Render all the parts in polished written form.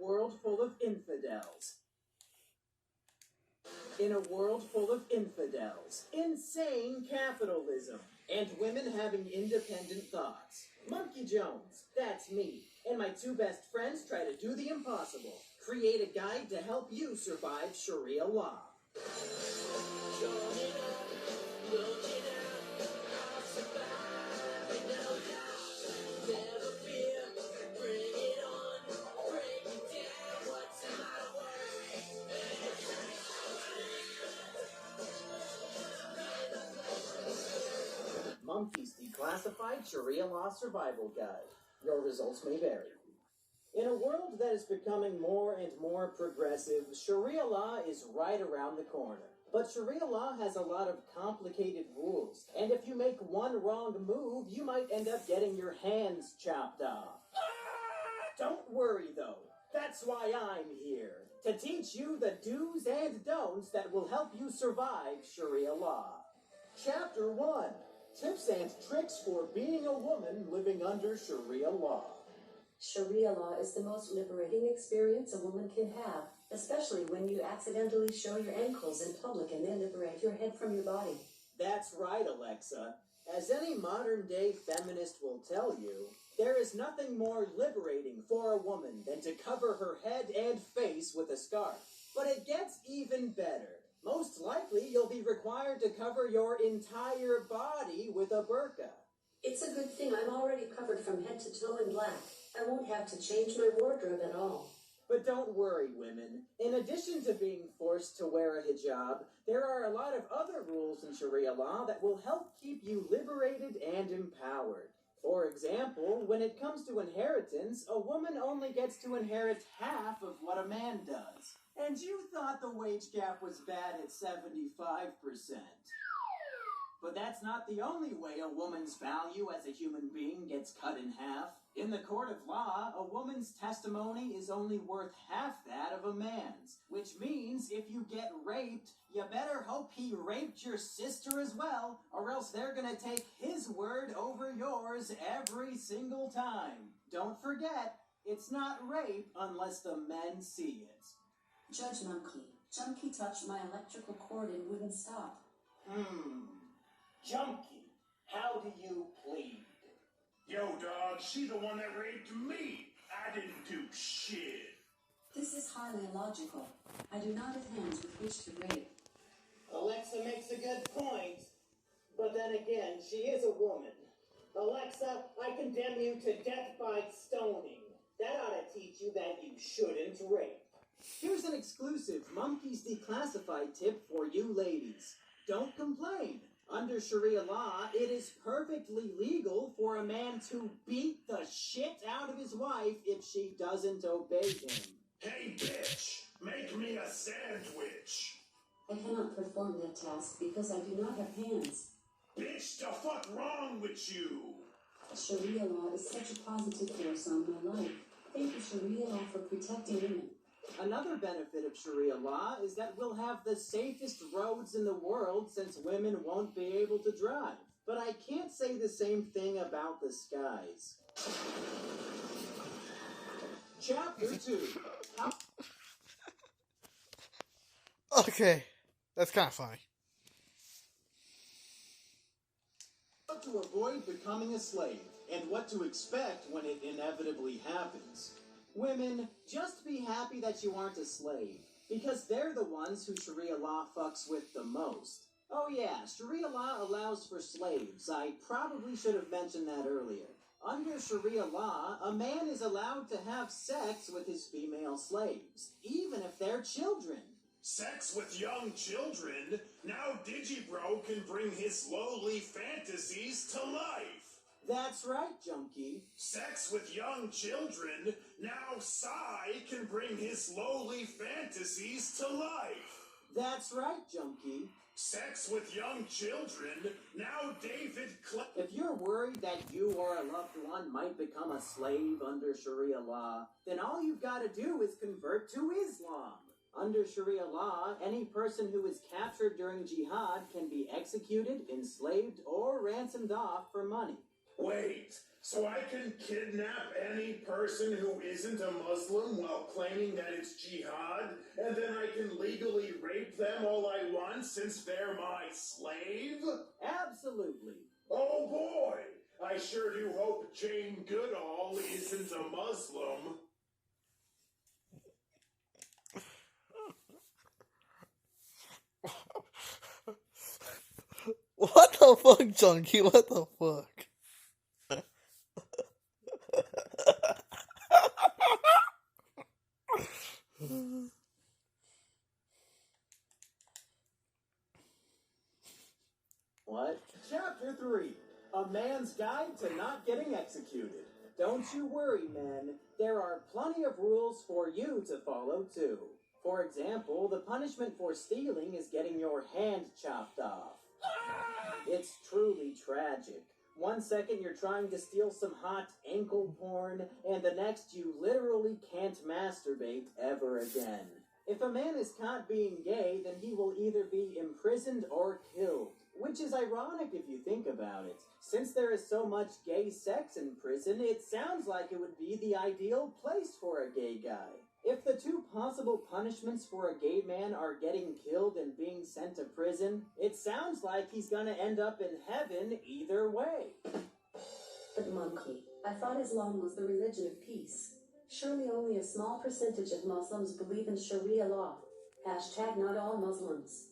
world full of infidels. In a world full of infidels, insane capitalism, and women having independent thoughts. Monkey Jones, that's me, and my two best friends try to do the impossible. Create a guide to help you survive Sharia law. Monkey's Declassified Sharia Law Survival Guide. Your results may vary. In a world that is becoming more and more progressive, Sharia law is right around the corner. But Sharia law has a lot of complicated rules, and if you make one wrong move, you might end up getting your hands chopped off. Don't worry, though. That's why I'm here, to teach you the do's and don'ts that will help you survive Sharia law. Chapter 1. Tips and tricks for being a woman living under Sharia law. Sharia law is the most liberating experience a woman can have, especially when you accidentally show your ankles in public and then liberate your head from your body. That's right, Alexa. As any modern-day feminist will tell you, there is nothing more liberating for a woman than to cover her head and face with a scarf. But it gets even better. Most likely, you'll be required to cover your entire body with a burqa. It's a good thing I'm already covered from head to toe in black. I won't have to change my wardrobe at all. But don't worry, women. In addition to being forced to wear a hijab, there are a lot of other rules in Sharia law that will help keep you liberated and empowered. For example, when it comes to inheritance, a woman only gets to inherit half of what a man does. And you thought the wage gap was bad at 75%. But that's not the only way a woman's value as a human being gets cut in half. In the court of law, a woman's testimony is only worth half that of a man's, which means if you get raped, you better hope he raped your sister as well, or else they're gonna take his word over yours every single time. Don't forget, it's not rape unless the men see it. Judge Monkey, Junkie touched my electrical cord and wouldn't stop. Junkie, how do you plead? Yo, dog, she the one that raped me. I didn't do shit. This is highly illogical. I do not have hands with which to rape. Alexa makes a good point. But then again, she is a woman. Alexa, I condemn you to death by stoning. That ought to teach you that you shouldn't rape. Here's an exclusive Monkey's Declassified tip for you ladies. Don't complain. Under Sharia law, it is perfectly legal for a man to beat the shit out of his wife if she doesn't obey him. Hey, bitch, make me a sandwich. I cannot perform that task because I do not have hands. Bitch, the fuck wrong with you? Sharia law is such a positive force on my life. Thank you, Sharia law, for protecting women. Another benefit of Sharia law is that we'll have the safest roads in the world since women won't be able to drive. But I can't say the same thing about the skies. Chapter 2. Okay, that's kind of funny. How to avoid becoming a slave, and what to expect when it inevitably happens. Women, just be happy that you aren't a slave, because they're the ones who Sharia law fucks with the most. Oh yeah, Sharia law allows for slaves. I probably should have mentioned that earlier. Under Sharia law, a man is allowed to have sex with his female slaves, even if they're children. Sex with young children? Now Digibro can bring his lowly fantasies to life. That's right, Junkie. Sex with young children? Now Sai can bring his lowly fantasies to life. That's right, Junkie. Sex with young children? Now David If you're worried that you or a loved one might become a slave under Sharia law, then all you've got to do is convert to Islam. Under Sharia law, any person who is captured during jihad can be executed, enslaved, or ransomed off for money. Wait, so I can kidnap any person who isn't a Muslim while claiming that it's jihad, and then I can legally rape them all I want since they're my slave? Absolutely. Oh boy! I sure do hope Jane Goodall isn't a Muslim. What the fuck, Junkie? What the fuck? What? Chapter 3. A Man's Guide to Not Getting Executed. Don't you worry, men. There are plenty of rules for you to follow, too. For example, the punishment for stealing is getting your hand chopped off. It's truly tragic. 1 second you're trying to steal some hot ankle porn, and the next you literally can't masturbate ever again. If a man is caught being gay, then he will either be imprisoned or killed. Which is ironic if you think about it. Since there is so much gay sex in prison, it sounds like it would be the ideal place for a gay guy. If the two possible punishments for a gay man are getting killed and being sent to prison, it sounds like he's gonna end up in heaven either way. But monkey, I thought Islam was the religion of peace. Surely only a small percentage of Muslims believe in Sharia law. Hashtag not all Muslims.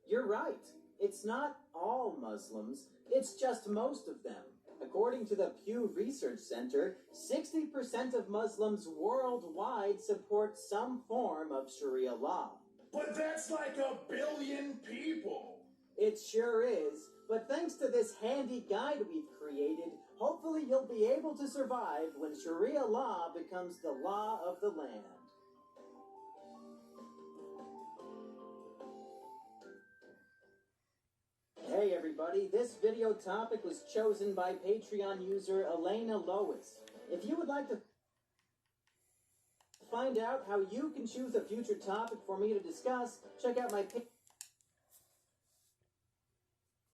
You're right. It's not all Muslims, it's just most of them. According to the Pew Research Center, 60% of Muslims worldwide support some form of Sharia law. But that's like 1 billion people. It sure is, but thanks to this handy guide we've created, hopefully you'll be able to survive when Sharia law becomes the law of the land. Hey everybody, this video topic was chosen by Patreon user Elena Lois. If you would like to find out how you can choose a future topic for me to discuss, check out my